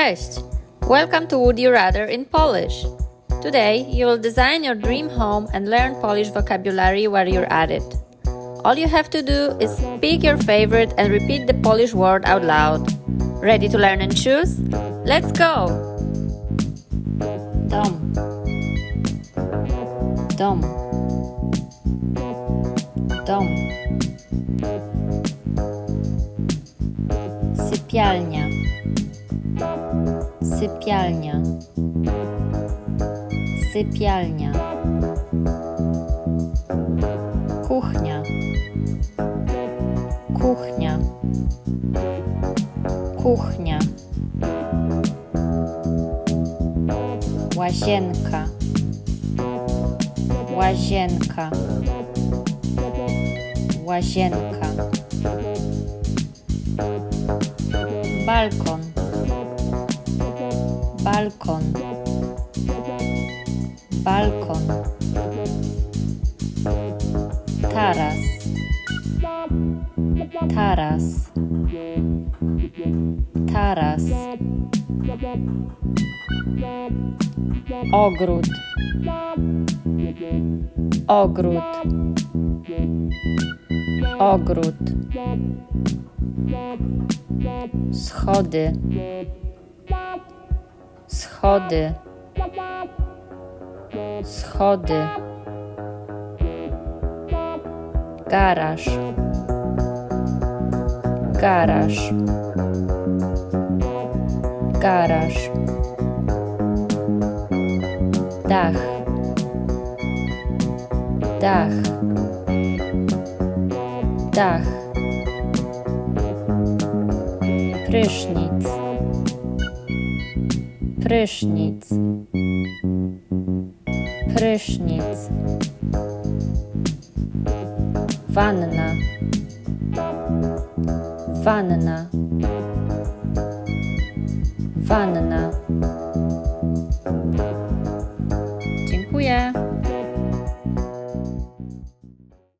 Cześć! Welcome to Would You Rather in Polish. Today you will design your dream home and learn Polish vocabulary while you're at it. All you have to do is pick your favorite and repeat the Polish word out loud. Ready to learn and choose? Let's go! Dom. Dom. Dom. Sypialnia. Sypialnia. Sypialnia. Kuchnia. Kuchnia. Kuchnia. Łazienka. Łazienka. Łazienka. Balkon. Balkon. Balkon. Taras. Taras. Taras. Ogród. Ogród. Ogród. Schody. Schody. Schody. Garaż. Garaż. Garaż. Dach. Dach. Dach. Prysznic. Prysznic. Prysznic. Wanna. Wanna. Wanna.